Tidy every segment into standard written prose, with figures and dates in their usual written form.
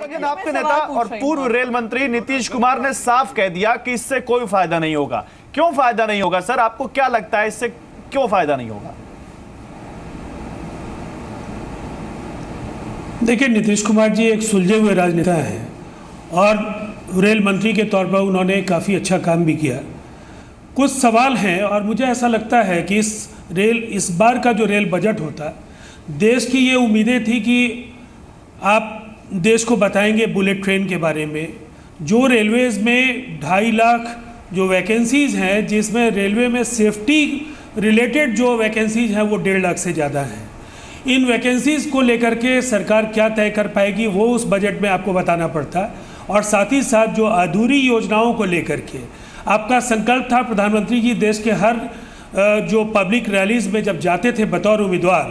लेकिन आपके नेता और पूर्व रेल मंत्री नीतीश कुमार ने साफ कह दिया कि इससे कोई फायदा नहीं होगा। क्यों फायदा नहीं होगा सर? आपको क्या लगता है इससे क्यों फायदा नहीं होगा? देखिए, नीतीश कुमार जी एक सुलझे हुए राजनेता हैं और रेल मंत्री के तौर पर उन्होंने काफ़ी अच्छा काम भी किया। कुछ सवाल हैं और मुझे ऐसा लगता है कि इस बार का जो रेल बजट होता, देश की ये उम्मीदें थी कि आप देश को बताएंगे बुलेट ट्रेन के बारे में, जो रेलवेज़ में 2.5 लाख जो वैकेंसीज़ हैं, जिसमें रेलवे में सेफ्टी रिलेटेड जो वैकेंसीज़ हैं वो 1.5 लाख से ज़्यादा हैं। इन वैकेंसीज़ को लेकर के सरकार क्या तय कर पाएगी वो उस बजट में आपको बताना पड़ता, और साथ ही साथ जो अधूरी योजनाओं को लेकर के आपका संकल्प था, प्रधानमंत्री जी देश के हर जो पब्लिक रैलीज़ में जब जाते थे बतौर उम्मीदवार,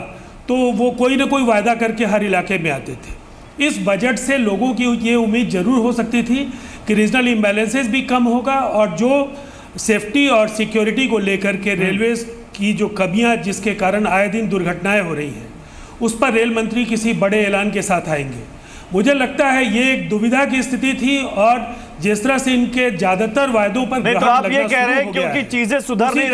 तो वो कोई ना कोई वायदा करके हर इलाके में आते थे। इस बजट से लोगों की ये उम्मीद ज़रूर हो सकती थी कि रीजनल इम्बैलेंसेस भी कम होगा, और जो सेफ्टी और सिक्योरिटी को लेकर के रेलवेज़ की जो कमियां जिसके कारण आए दिन दुर्घटनाएं हो रही हैं, उस पर रेल मंत्री किसी बड़े ऐलान के साथ आएंगे। मुझे लगता है ये एक दुविधा की स्थिति थी, और जिस तरह से इनके ज्यादातर वायदों पर नहीं, तो आप ये कह रहे हैं क्योंकि चीजें सुधर नहीं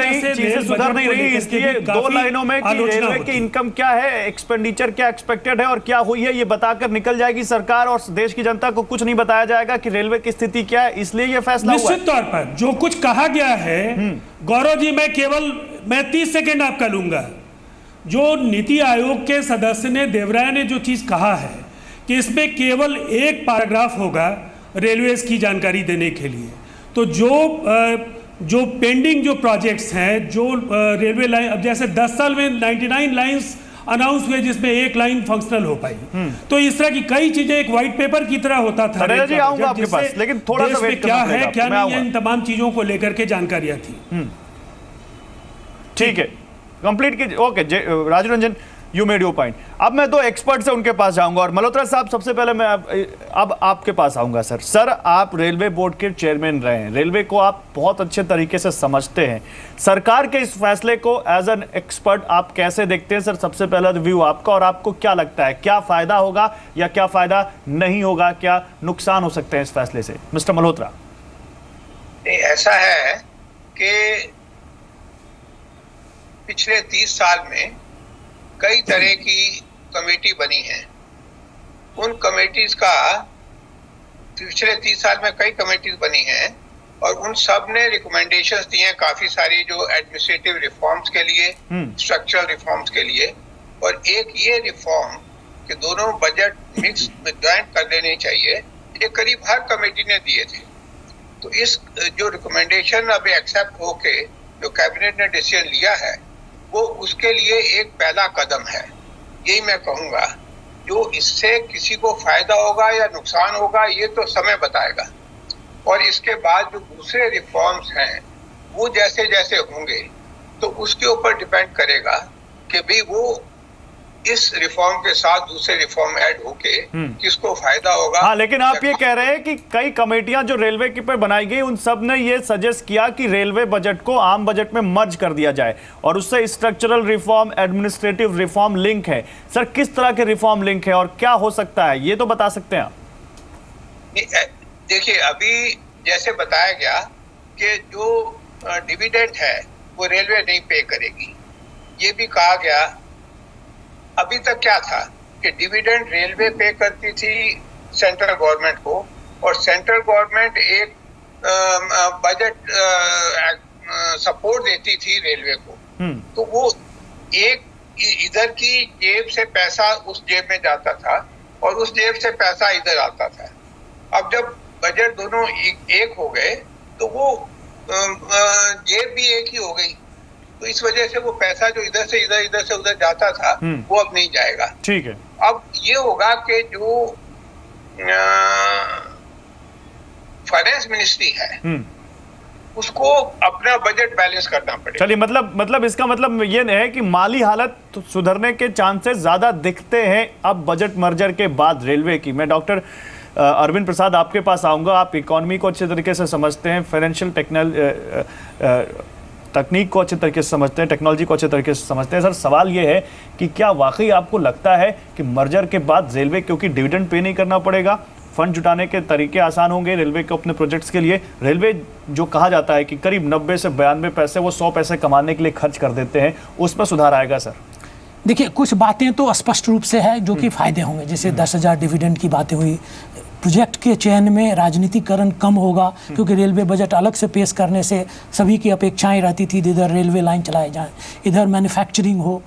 रही, इसलिए 2 लाइनों में कि रेलवे की इनकम क्या है, एक्सपेंडिचर क्या एक्सपेक्टेड है और क्या हुई है, ये बताकर निकल जाएगी सरकार और देश की जनता को कुछ नहीं बताया जाएगा कि रेलवे की स्थिति क्या है, इसलिए ये फैसला हुआ। निश्चित तौर पर जो कुछ कहा गया है, गौरव जी, मैं 30 सेकेंड आपका लूंगा। जो नीति आयोग के सदस्य ने, देवराय ने जो चीज कहा है कि इसमें केवल एक पैराग्राफ होगा रेलवेज की जानकारी देने के लिए, तो जो पेंडिंग जो प्रोजेक्ट्स हैं, जो रेलवे लाइन, अब जैसे 10 साल में 99 लाइंस अनाउंस हुए जिसमें एक लाइन फंक्शनल हो पाई, तो इस तरह की कई चीजें एक व्हाइट पेपर की तरह होता था। जी आऊंगा आपके पास, लेकिन थोड़ा सा वेट क्या है क्या नहीं है, इन तमाम चीजों को लेकर के जानकारियां थी। ठीक है, कंप्लीट कीजिए। Okay, Raju Ranjan, you made your point. अब मैं 2 एक्सपर्ट से उनके पास जाऊंगा, और मल्होत्रा साहब सबसे पहले मैं अब आपके पास आऊंगा। सर, आप रेलवे बोर्ड के चेयरमैन रहे हैं, रेलवे को आप बहुत अच्छे तरीके से समझते हैं। सरकार के इस फैसले को एज एन एक्सपर्ट आप कैसे देखते हैं सर? सबसे पहला व्यू आपका, और आपको क्या लगता है क्या फायदा होगा या क्या फायदा नहीं होगा, क्या नुकसान हो सकते हैं इस फैसले से? मिस्टर मल्होत्रा। ऐसा है कि पिछले 30 साल में कई तरह की कमेटी बनी है। उन कमेटीज का पिछले 30 साल में कई कमेटीज बनी हैं, और उन सब ने रिकमेंडेशंस दिए हैं काफी सारी, जो एडमिनिस्ट्रेटिव रिफॉर्म्स के लिए, स्ट्रक्चरल रिफॉर्म्स के लिए, और एक ये रिफॉर्म कि दोनों बजट मिक्स में ज्वाइंट कर लेने चाहिए, ये करीब हर कमेटी ने दिए थे। तो इस जो रिकमेंडेशन अब एक्सेप्ट होके जो कैबिनेट ने डिसीजन लिया है, वो उसके लिए एक पहला कदम है, यही मैं कहूँगा। जो इससे किसी को फायदा होगा या नुकसान होगा ये तो समय बताएगा, और इसके बाद जो दूसरे रिफॉर्म्स हैं वो जैसे जैसे होंगे तो उसके ऊपर डिपेंड करेगा कि भाई वो इस रिफॉर्म के साथ दूसरे रिफॉर्म ऐड होके किसको फायदा होगा। हाँ, लेकिन आप ये कह रहे हैं कि कई कमेटियां जो रेलवे की पे बनाई गई, उन सब ने ये सजेस्ट किया कि रेलवे बजट को आम बजट में मर्ज कर दिया जाए, और उससे structural reform, administrative reform link है। सर, किस तरह के रिफॉर्म लिंक है और क्या हो सकता है, ये तो बता सकते हैं आप? देखिए, अभी जैसे बताया गया कि जो डिविडेंड है वो रेलवे नहीं पे करेगी, ये भी कहा गया। अभी तक क्या था कि डिविडेंड रेलवे पे करती थी सेंट्रल गवर्नमेंट को, और सेंट्रल गवर्नमेंट एक बजट सपोर्ट देती थी रेलवे को। तो वो एक इधर की जेब से पैसा उस जेब में जाता था, और उस जेब से पैसा इधर आता था। अब जब बजट दोनों एक हो गए तो वो जेब भी एक ही हो गई, तो इस वजह से वो पैसा जो इधर से इधर, इधर से उधर जाता था, वो अब नहीं जाएगा। ठीक है, अब ये होगा कि जो फाइनेंस मिनिस्ट्री है उसको अपना बजट बैलेंस करना पड़ेगा। चलिए, मतलब इसका मतलब ये है कि माली हालत सुधरने के चांसेस ज्यादा दिखते हैं अब बजट मर्जर के बाद रेलवे की। मैं डॉक्टर अरविंद प्रसाद आपके पास आऊंगा। आप इकोनॉमी को अच्छे तरीके से समझते हैं, फाइनेंशियल तकनीक को अच्छे तरीके से समझते हैं, टेक्नोलॉजी को अच्छे तरीके से समझते हैं। सर, सवाल ये है कि क्या वाकई आपको लगता है कि मर्जर के बाद रेलवे, क्योंकि डिविडेंड पे नहीं करना पड़ेगा, फंड जुटाने के तरीके आसान होंगे रेलवे को अपने प्रोजेक्ट्स के लिए? रेलवे जो कहा जाता है कि करीब 90 से 92 पैसे वो 100 पैसे कमाने के लिए खर्च कर देते हैं, उसमें सुधार आएगा सर? देखिए, कुछ बातें तो स्पष्ट रूप से है जो कि फायदे होंगे, जैसे 10,000 डिविडेंड की बातें हुई, प्रोजेक्ट के चयन में राजनीतिकरण कम होगा क्योंकि रेलवे बजट अलग से पेश करने से सभी की अपेक्षाएं रहती थी इधर रेलवे लाइन चलाए जाएं, इधर मैन्युफैक्चरिंग हो।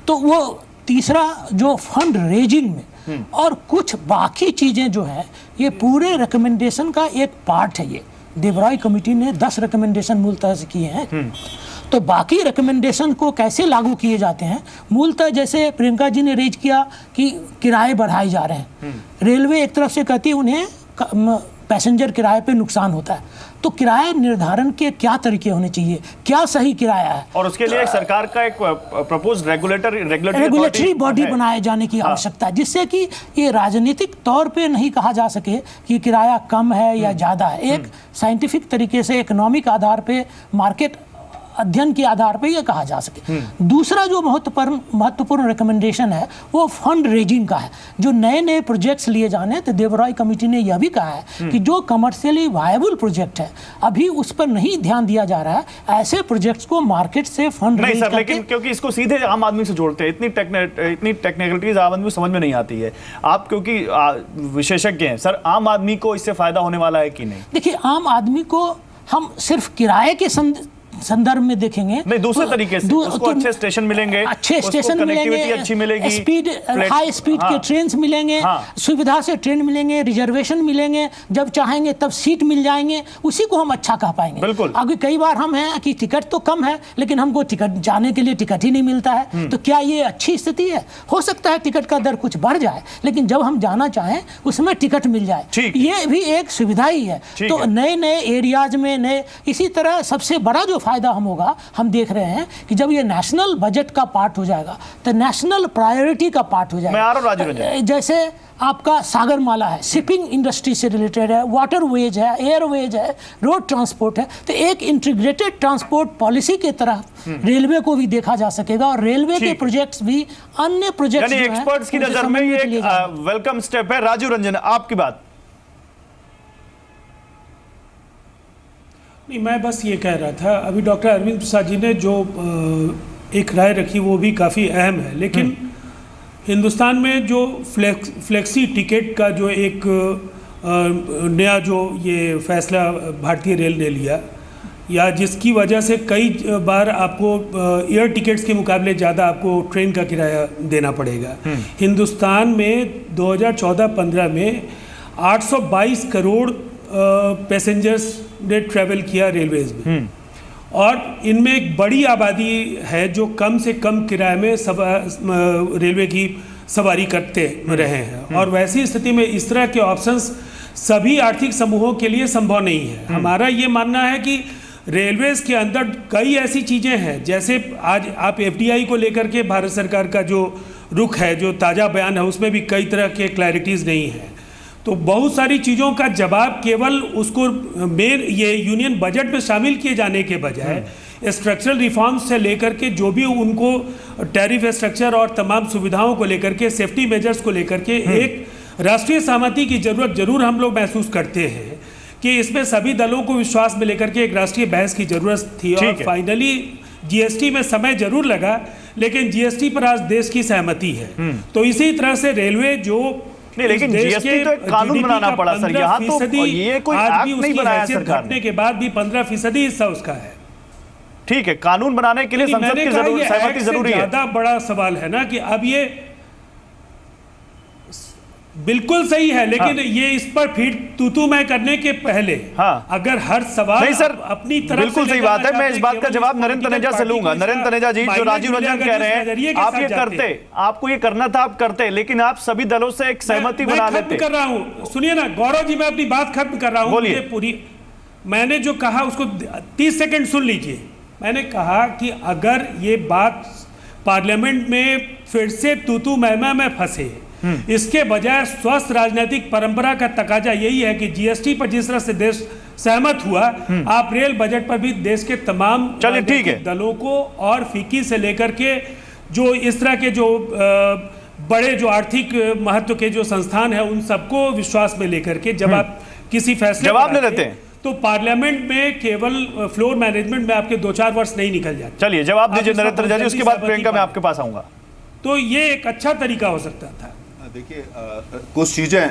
तो वो तीसरा जो फंड रेजिंग में और कुछ बाकी चीज़ें जो है, ये पूरे रिकमेंडेशन का एक पार्ट है। ये देवराय कमेटी ने 10 रिकमेंडेशन मूलतः से किए हैं। तो बाकी रिकमेंडेशन को कैसे लागू किए जाते हैं, मूलतः जैसे प्रियंका जी ने रेज किया कि किराए बढ़ाए जा रहे हैं, रेलवे एक तरफ से कहती है उन्हें पैसेंजर किराए पे नुकसान होता है, तो किराए निर्धारण के क्या तरीके होने चाहिए, क्या सही किराया है, और उसके लिए सरकार का एक प्रपोज रेगुलेटरी बॉडी बनाए जाने की आवश्यकता है, जिससे कि ये राजनीतिक तौर पे नहीं कहा जा सके कि किराया कम है या ज़्यादा है। एक साइंटिफिक तरीके से इकोनॉमिक आधार पे, मार्केट अध्ययन के आधार पे ये कहा जा सके। दूसरा जो महत्वपूर्ण रिकमेंडेशन है वो फंड रेजिंग का है। जो नए नए प्रोजेक्ट्स लिए जाने, तो देवराय कमेटी ने यह भी कहा है कि जो कमर्शियली वायबल प्रोजेक्ट है अभी उस पर नहीं ध्यान दिया जा रहा है, ऐसे प्रोजेक्ट्स को मार्केट से फंड नहीं सर, लेकिन क्योंकि इसको सीधे आम आदमी से जोड़ते हैं, इतनी टेक्निकलिटीज आम आदमी को समझ में नहीं आती है। आप क्योंकि विशेषज्ञ हैं सर, आम आदमी को इससे फायदा होने वाला है कि नहीं? देखिए, आम आदमी को हम सिर्फ किराए के संदर्भ में देखेंगे, नहीं दूसरे तरीके से उसको अच्छे स्टेशन मिलेंगे, अच्छे स्टेशन मिलेंगे, अच्छी मिलेगी, स्पीड हाई स्पीड के ट्रेन मिलेंगे, सुविधा से ट्रेन मिलेंगे, रिजर्वेशन मिलेंगे, जब चाहेंगे तब सीट मिल जाएंगे, उसी को हम अच्छा कह पाएंगे। बिल्कुल। अभी कई बार हम हैं कि टिकट तो कम है लेकिन हमको टिकट जाने के लिए टिकट ही नहीं मिलता है, तो क्या ये अच्छी स्थिति है? हो सकता है टिकट का दर कुछ बढ़ जाए लेकिन जब हम जाना चाहें उसमें टिकट मिल जाए, ये भी एक सुविधा ही है। तो नए नए एरियाज में नए, इसी तरह सबसे बड़ा जो फायदा हम देख रहे हैं कि जब ये नेशनल बजट का पार्ट हो जाएगा तो नेशनल प्रायोरिटी का पार्ट हो जाएगा। मैं आ रहा हूं राजू रंजन। जैसे आपका सागरमाला है, शिपिंग इंडस्ट्री से रिलेटेड है, वाटरवेज है, एयरवेज है, रोड ट्रांसपोर्ट है, तो एक इंटीग्रेटेड ट्रांसपोर्ट पॉलिसी के तरह रेलवे को भी देखा जा सकेगा और रेलवे के प्रोजेक्ट्स भी अन्य प्रोजेक्ट्स जो हैं एक्सपर्ट्स की नजर में ये एक वेलकम स्टेप है। राजू रंजन, आपकी बात? नहीं, मैं बस ये कह रहा था, अभी डॉक्टर अरविंद प्रसाद जी ने जो एक राय रखी वो भी काफ़ी अहम है, लेकिन हिंदुस्तान में जो फ्लेक्सी टिकट का जो एक नया जो ये फैसला भारतीय रेल ने लिया, या जिसकी वजह से कई बार आपको एयर टिकट्स के मुकाबले ज़्यादा आपको ट्रेन का किराया देना पड़ेगा। हिंदुस्तान में 2014-15 में 822 करोड़ पैसेंजर्स ने ट्रैवल किया रेलवेज में, और इनमें एक बड़ी आबादी है जो कम से कम किराए में रेलवे की सवारी करते रहे हैं, और वैसी स्थिति में इस तरह के ऑप्शंस सभी आर्थिक समूहों के लिए संभव नहीं है। हमारा ये मानना है कि रेलवेज के अंदर कई ऐसी चीज़ें हैं, जैसे आज आप एफडीआई को लेकर के भारत सरकार का जो रुख है, जो ताज़ा बयान है, उसमें भी कई तरह के क्लैरिटीज़ नहीं है। तो बहुत सारी चीज़ों का जवाब केवल उसको मेन ये यूनियन बजट में शामिल किए जाने के बजाय स्ट्रक्चरल रिफॉर्म्स से लेकर के जो भी उनको टैरिफ स्ट्रक्चर और तमाम सुविधाओं को लेकर के, सेफ्टी मेजर्स को लेकर के एक राष्ट्रीय सहमति की जरूरत जरूर हम लोग महसूस करते हैं कि इसमें सभी दलों को विश्वास में लेकर के एक राष्ट्रीय बहस की जरूरत थी, और फाइनली जीएसटी में समय जरूर लगा लेकिन जीएसटी पर आज देश की सहमति है। तो इसी तरह से रेलवे जो नहीं, लेकिन जीएसटी तो एक कानून बनाना पड़ा सर, यहाँ तो ये कोई एक्ट नहीं बनाया सरकार ने, के बाद भी 15% हिस्सा उसका है। ठीक है, कानून बनाने के लिए संसद की सहमति जरूरी है। ज्यादा बड़ा सवाल है ना कि अब ये बिल्कुल सही है, लेकिन ये इस पर फिर तू मैं करने के पहले अगर हर सवाल नहीं सर, अपनी तरफ बिल्कुल सही बात है। मैं इस बात का जवाब नरेंद्र तनेजा से लूंगा। नरेंद्र तनेजा जी, जो राजीव रंजन कह रहे हैं, आप ये करते, आपको ये करना था, आप करते, लेकिन आप सभी दलों से एक सहमति बना लेते। कर रहा हूँ, सुनिए ना गौरव जी, मैं अपनी बात खत्म कर रहा हूँ पूरी। मैंने जो कहा उसको 30 सेकंड सुन लीजिए। मैंने कहा कि अगर ये बात पार्लियामेंट में फिर से तू मैं में फंसे, इसके बजाय स्वस्थ राजनीतिक परंपरा का तकाजा यही है कि जीएसटी पर जिस तरह से देश सहमत हुआ, आप रेल बजट पर भी देश के तमाम दलों को और फीकी से लेकर के जो इस तरह के जो बड़े जो आर्थिक महत्व के जो संस्थान है उन सबको विश्वास में लेकर के जब आप किसी फैसले जवाब पर ले आते लेते हैं, हैं। तो पार्लियामेंट में केवल फ्लोर मैनेजमेंट में आपके 2-4 वर्ष नहीं निकल जाते। चलिए जवाब आप दीजिए इसका नरेंद्र जी, उसके बाद सहमति प्रियंका मैं पाएं। आपके पास आऊंगा। तो ये एक अच्छा तरीका हो सकता था। देखिए कुछ चीजें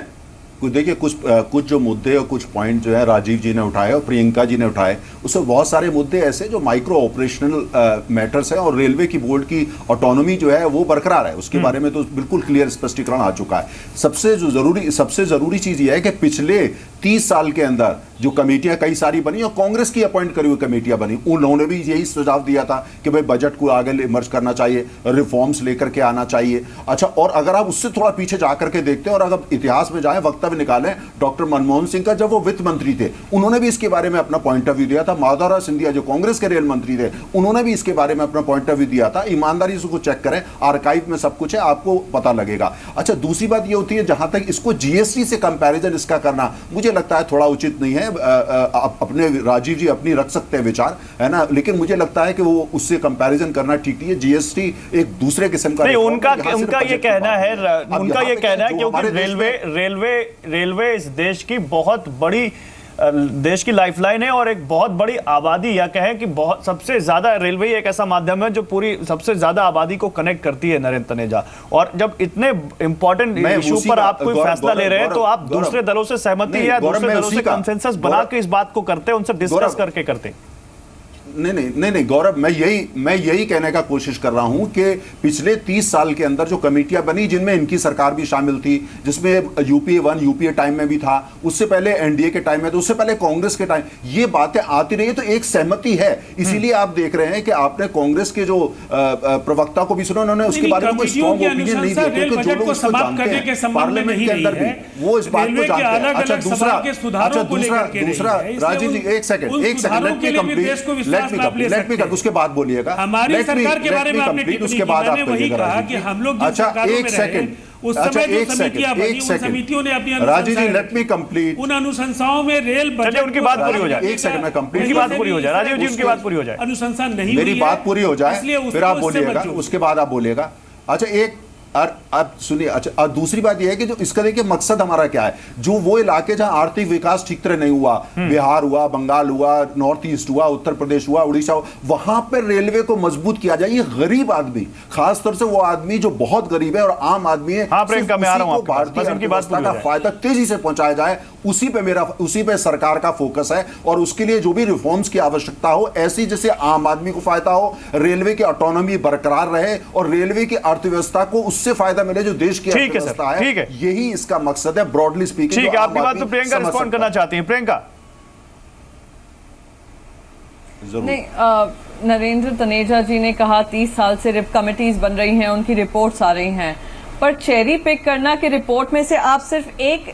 देखिए कुछ जो मुद्दे और कुछ पॉइंट जो है राजीव जी ने उठाए और प्रियंका जी ने उठाए, उसमें बहुत सारे मुद्दे ऐसे जो माइक्रो ऑपरेशनल मैटर्स हैं और रेलवे की बोर्ड की ऑटोनॉमी जो है वो बरकरार है, उसके बारे में तो बिल्कुल क्लियर स्पष्टीकरण आ चुका है। सबसे जरूरी चीज ये है कि पिछले 30 साल के अंदर जो कमेटियां कई सारी बनी और कांग्रेस की अपॉइंट करी हुई कमेटियां बनी, उन्होंने भी यही सुझाव दिया था कि भाई बजट को आगे मर्ज करना चाहिए, रिफॉर्म्स लेकर के आना चाहिए। अच्छा, और अगर आप उससे थोड़ा पीछे जाकर के देखते हैं और अगर इतिहास में जाएं, वक्तव्य निकालें डॉक्टर मनमोहन सिंह का, जब वो वित्त मंत्री थे उन्होंने भी इसके बारे में अपना पॉइंट ऑफ व्यू दिया था। माधवराव सिंधिया जो कांग्रेस के रेल मंत्री थे उन्होंने भी इसके बारे में अपना पॉइंट ऑफ व्यू दिया था। ईमानदारी से उसको चेक करें, आर्काइव में सब कुछ है, आपको पता लगेगा। अच्छा, दूसरी बात ये होती है जहां तक इसको जीएसटी से कंपैरिजन इसका करना मुझे लगता है थोड़ा उचित नहीं है। अपने राजीव जी अपनी रख सकते हैं विचार, है ना, लेकिन मुझे लगता है कि वो उससे कंपैरिजन करना ठीक नहीं है। जीएसटी एक दूसरे किस्म का नहीं, उनका ये कहना है, उनका ये कहना है क्योंकि रेलवे इस देश की बहुत बड़ी देश की लाइफलाइन है और एक बहुत बड़ी आबादी, या कहें कि बहुत सबसे ज्यादा रेलवे एक ऐसा माध्यम है जो पूरी सबसे ज्यादा आबादी को कनेक्ट करती है। नरेंद्र तनेजा, और जब इतने इंपॉर्टेंट इशू पर आप कोई फैसला ले रहे हैं तो आप दूसरे दलों से सहमति या दूसरे दलों से कंसेंसस बना के इस बात को करते हैं, उनसे डिस्कस करके करते हैं। नहीं गौरव, मैं यही कहने का कोशिश कर रहा हूं कि पिछले 30 साल के अंदर जो कमेटियां बनी, जिनमें इनकी सरकार भी शामिल थी, जिसमें यूपीए 1 यूपीए टाइम में भी था, उससे पहले एनडीए के टाइम में, तो उससे पहले कांग्रेस के टाइम, ये बातें आती रही, तो एक सहमति है। इसीलिए आप देख रहे हैं कि आपने कांग्रेस के जो प्रवक्ता को भी सुना, उन्होंने उसके बारे में कोई स्ट्रॉन्ग ओपिनियन नहीं दिया, क्योंकि जो लोग उसको जानते हैं पार्लियामेंट के अंदर भी वो इस बात को जानते हैं। अच्छा, दूसरा राजीव जी एक सेकंड लेट मी कंप्लीट, उसके बाद बोलिएगा। हमारी सरकार के बारे में आपने टिप्पणी उसके बाद की, आप मैंने वही कहा कि हम लोग जिस सरकारों में रहे, उस समय जो समितियां बनी, उन समितियों ने अपनी राजीव जी लेट मी कंप्लीट, उन अनुशंसाओं में रेल बजट, उनकी बात पूरी हो जाए, एक सेकंड में कंप्लीट, उनकी बात पूरी हो जाए, राजीव जी उनकी बात पूरी हो जाए, अनुशंसा नहीं, मेरी बात पूरी हो जाए फिर आप बोलिएगा, उसके बाद आप बोलिएगा। अच्छा, एक अब सुनिए। अच्छा, और दूसरी बात यह है कि जो इसका देखिए मकसद हमारा क्या है, जो वो इलाके जहां आर्थिक विकास ठीक तरह नहीं हुआ, बिहार हुआ, बंगाल हुआ, नॉर्थ ईस्ट हुआ, उत्तर प्रदेश हुआ, उड़ीसा हुआ, वहां पर रेलवे को मजबूत किया जाए। ये गरीब आदमी, खासतौर से वो आदमी जो बहुत गरीब है और आम आदमी है, भारतीय अर्थव्यवस्था का फायदा तेजी से पहुंचाया जाए, उसी पे सरकार का फोकस है। और उसके लिए जो भी रिफॉर्म्स की आवश्यकता हो, ऐसी जैसे आम आदमी को फायदा हो, रेलवे की ऑटोनॉमी बरकरार रहे और रेलवे की अर्थव्यवस्था को उससे फायदा मिले जो देश की अर्थव्यवस्था है। यही इसका मकसद है, ब्रॉडली स्पीकिंग। ठीक है, आपकी बात तो प्रियंका रिस्पॉन्ड करना चाहती हैं। प्रियंका। नहीं, नरेंद्र तनेजा जी ने कहा 30 साल से रिप कमिटीज बन रही हैं, उनकी रिपोर्ट्स आ रही हैं, पर चेरी पिक करना कि रिपोर्ट में से आप सिर्फ एक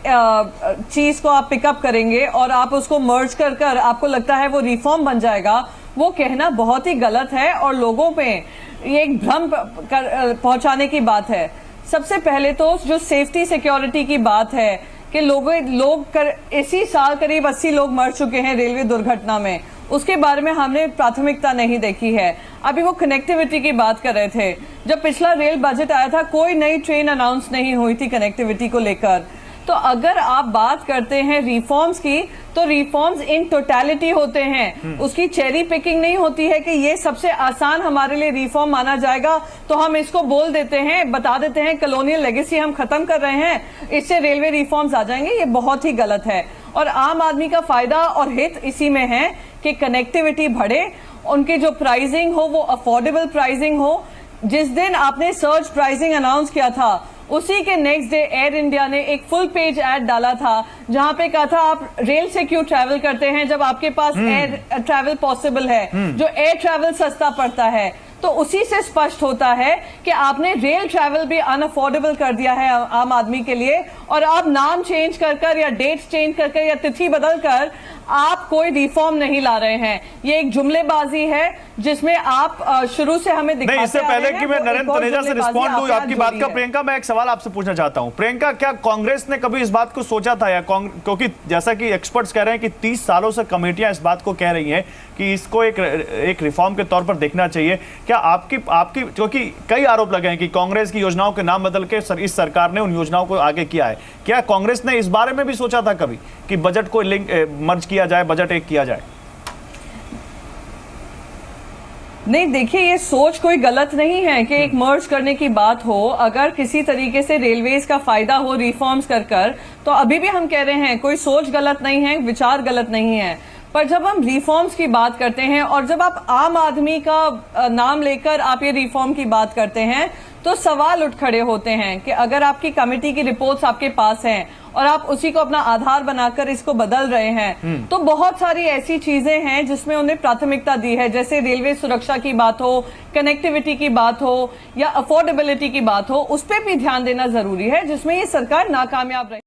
चीज को आप पिकअप करेंगे और आप उसको मर्ज कर आपको लगता है वो रिफॉर्म बन जाएगा, वो कहना बहुत ही गलत है और लोगों पे ये एक भ्रम पहुंचाने की बात है। सबसे पहले तो जो सेफ्टी सिक्योरिटी की बात है कि इसी साल करीब 80 लोग मर चुके हैं रेलवे दुर्घटना में, उसके बारे में हमने प्राथमिकता नहीं देखी है। अभी वो कनेक्टिविटी की बात कर रहे थे, जब पिछला रेल बजट आया था कोई नई ट्रेन अनाउंस नहीं हुई थी कनेक्टिविटी को लेकर। तो अगर आप बात करते हैं रिफॉर्म्स की, तो रिफॉर्म्स इन टोटलिटी होते हैं, उसकी चेरी पिकिंग नहीं होती है कि ये सबसे आसान हमारे लिए रिफॉर्म माना जाएगा तो हम इसको बोल देते हैं, बता देते हैं कॉलोनियल लेगेसी हम खत्म कर रहे हैं, इससे रेलवे रिफॉर्म्स आ जाएंगे। ये बहुत ही गलत है और आम आदमी का फायदा और हित इसी में है कि कनेक्टिविटी बढ़े, उनकी जो प्राइसिंग हो वो अफोर्डेबल प्राइसिंग हो। जिस दिन आपने सर्ज प्राइसिंग अनाउंस किया था, उसी के नेक्स्ट डे एयर इंडिया ने एक फुल पेज ऐड डाला था जहां पे कहा था आप रेल से क्यों ट्रैवल करते हैं जब आपके पास एयर ट्रैवल पॉसिबल है, जो एयर ट्रैवल सस्ता पड़ता है। तो उसी से स्पष्ट होता है कि आपने रेल ट्रैवल भी अनअफोर्डेबल कर दिया है आम आदमी के लिए और आप नाम चेंज कर या डेट चेंज कर या तिथि बदल कर आप कोई रिफॉर्म नहीं ला रहे हैं। ये एक जुमलेबाजी है जिसमें आप शुरू से हमें दिखाते नहीं, इससे पहले कि मैं नरेंद्र तनेजा से रिस्पॉन्ड दूं आपकी बात का, है। प्रियंका मैं एक सवाल आपसे पूछना चाहता हूं। प्रियंका, क्या कांग्रेस ने कभी इस बात को सोचा था, या क्योंकि जैसा कि एक्सपर्ट्स कह रहे हैं कि 30 सालों से कमेटियां इस बात को कह रही हैं कि इसको एक रिफॉर्म के तौर पर देखना चाहिए, क्या आपकी क्योंकि कई आरोप लगे हैं कि कांग्रेस की योजनाओं के नाम बदल के इस सरकार ने उन योजनाओं को आगे किया है, क्या कांग्रेस ने इस बारे में भी सोचा था कभी कि बजट को मर्ज किया जाए, बजट एक किया जाए? नहीं, देखिए, ये सोच कोई गलत नहीं है कि एक मर्ज करने की बात हो। अगर किसी तरीके से रेलवेज का फायदा हो रिफॉर्म्स कर तो अभी भी हम कह रहे हैं कोई सोच गलत नहीं है, विचार गलत नहीं है। पर जब हम रिफॉर्म्स की बात करते हैं और जब आप आम आदमी का नाम लेकर आप ये रिफॉर्म की बात करते हैं तो सवाल उठ खड़े होते हैं कि अगर आपकी कमेटी की रिपोर्ट्स आपके पास हैं और आप उसी को अपना आधार बनाकर इसको बदल रहे हैं तो बहुत सारी ऐसी चीजें हैं जिसमें उन्हें प्राथमिकता दी है, जैसे रेलवे सुरक्षा की बात हो, कनेक्टिविटी की बात हो या अफोर्डेबिलिटी की बात हो, उस पर भी ध्यान देना जरूरी है, जिसमें ये सरकार नाकामयाब रही।